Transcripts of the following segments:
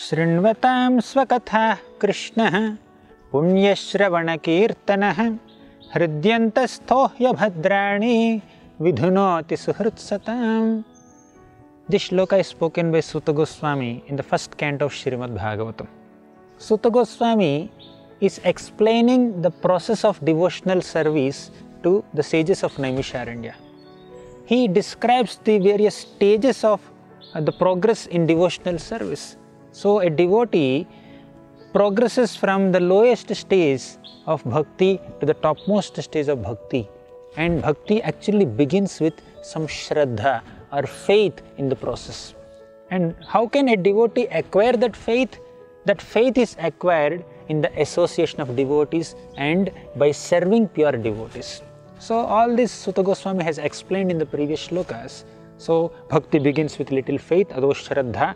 शृण्वतां स्वकथाः कृष्णः पुण्यश्रवणकीर्तनः हृद्यन्तस्थो ह्यभद्राणि विधुनोति सुहृत्सताम्. This shloka is spoken by Suta Goswami in the first canto of Srimad Bhagavatam. Suta Goswami is explaining the process of devotional service to the sages of Naimisharanya. He describes the various stages of the progress in devotional service. So a devotee progresses from the lowest stage of bhakti to the topmost stage of bhakti. And bhakti actually begins with some shraddha or faith in the process. And how can a devotee acquire that faith? That faith is acquired in the association of devotees and by serving pure devotees. So all this Suta Goswami has explained in the previous shlokas. So bhakti begins with little faith, ado shraddha,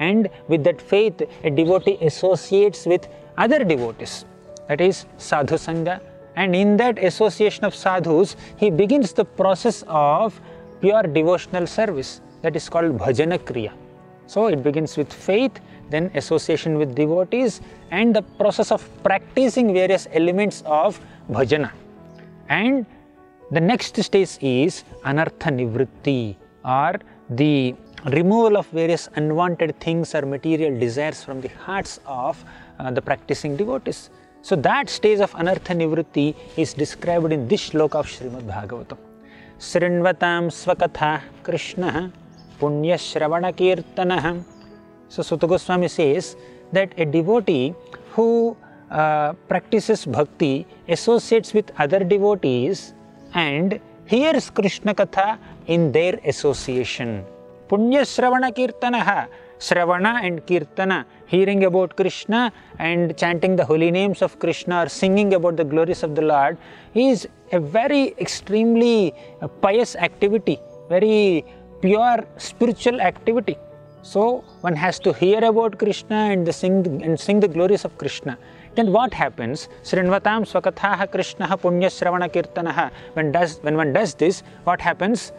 and with that faith a devotee associates with other devotees, that is sadhu sangha, and in that association of sadhus he begins the process of pure devotional service, that is called bhajana kriya. So it begins with faith, then association with devotees, and the process of practicing various elements of bhajana. And the next stage is anartha nivritti, or the removal of various unwanted things or material desires from the hearts of the practicing devotees. So that stage of anartha nivritti is described in this shloka of Srimad Bhagavatam. Srinvatam swakatha Krishna punya shravana kirtanah. So Suta Goswami says that a devotee who practices bhakti associates with other devotees and hears Krishna Katha in their association. Punya Shravana Kirtanaha. Shravana and Kirtana, hearing about Krishna and chanting the holy names of Krishna or singing about the glories of the Lord, is a very extremely pious activity, very pure spiritual activity. So one has to hear about Krishna and sing the glories of Krishna. Then what happens? Srinvatam swakathaha Krishnaha punya shravana kirtanaha. When one does this, what happens?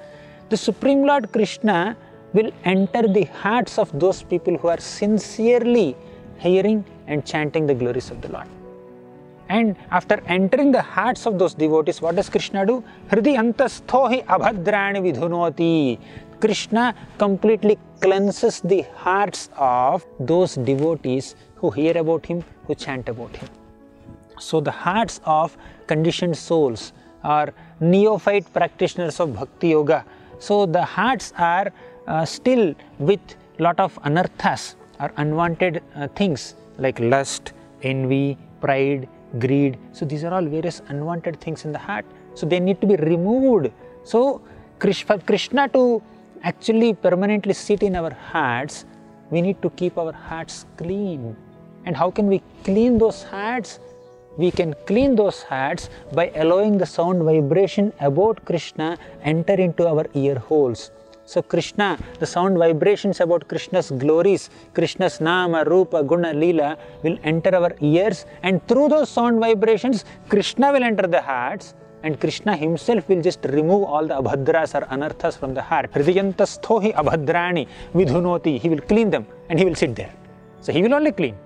The Supreme Lord Krishna will enter the hearts of those people who are sincerely hearing and chanting the glories of the Lord. And after entering the hearts of those devotees, what does Krishna do? Hridiyantastho hi abhadrani vidhunoti. Krishna completely cleanses the hearts of those devotees who hear about him, who chant about him. So the hearts of conditioned souls or neophyte practitioners of Bhakti Yoga, so the hearts are still with lot of anarthas or unwanted things like lust, envy, pride, greed. So these are all various unwanted things in the heart. So they need to be removed. So for Krishna to actually permanently sit in our hearts, we need to keep our hearts clean. And how can we clean those hearts? We can clean those hearts by allowing the sound vibration about Krishna enter into our ear holes. So Krishna, the sound vibrations about Krishna's glories, Krishna's Nama, Rupa, Guna, Leela will enter our ears, and through those sound vibrations, Krishna will enter the hearts, and Krishna himself will just remove all the abhadras or anarthas from the heart. Hridiyantastho hi abhadrani vidhunoti. He will clean them and he will sit there. So he will only clean.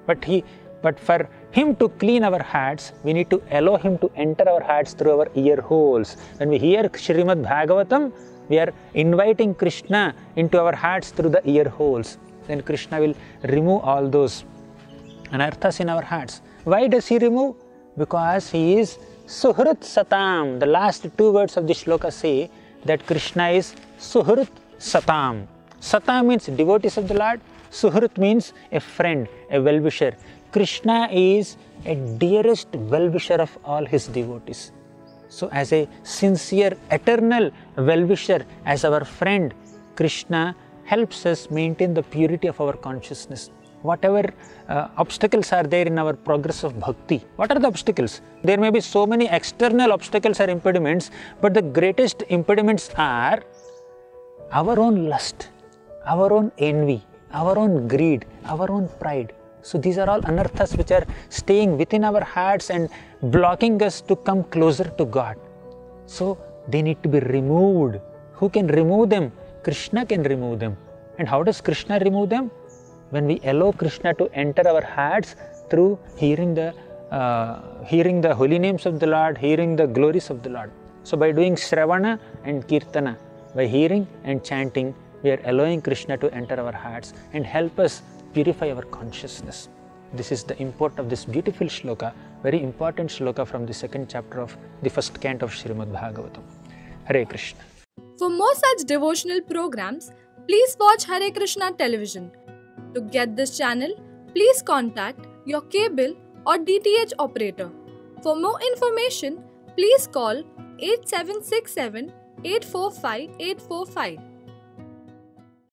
But for him to clean our hearts, we need to allow him to enter our hearts through our ear holes. When we hear Srimad Bhagavatam, we are inviting Krishna into our hearts through the ear holes. Then Krishna will remove all those anarthas in our hearts. Why does he remove? Because he is Suhrit Satam. The last two words of this shloka say that Krishna is Suhrit Satam. Satam means devotees of the Lord. Suhrit means a friend, a well-wisher. Krishna is a dearest well-wisher of all his devotees. So as a sincere, eternal well-wisher, as our friend, Krishna helps us maintain the purity of our consciousness. Whatever obstacles are there in our progress of bhakti, what are the obstacles? There may be so many external obstacles or impediments, but the greatest impediments are our own lust, our own envy, our own greed, our own pride. So these are all anarthas which are staying within our hearts and blocking us to come closer to God. So they need to be removed. Who can remove them? Krishna can remove them. And how does Krishna remove them? when we allow Krishna to enter our hearts through hearing the holy names of the Lord, hearing the glories of the Lord. So by doing Shravana and Kirtana, by hearing and chanting, we are allowing Krishna to enter our hearts and help us purify our consciousness. This is the import of this beautiful shloka, very important shloka from the second chapter of the first canto of Srimad Bhagavatam. Hare Krishna. For more such devotional programs, please watch Hare Krishna television. To get this channel, please contact your cable or DTH operator. For more information, please call 8767 845 845.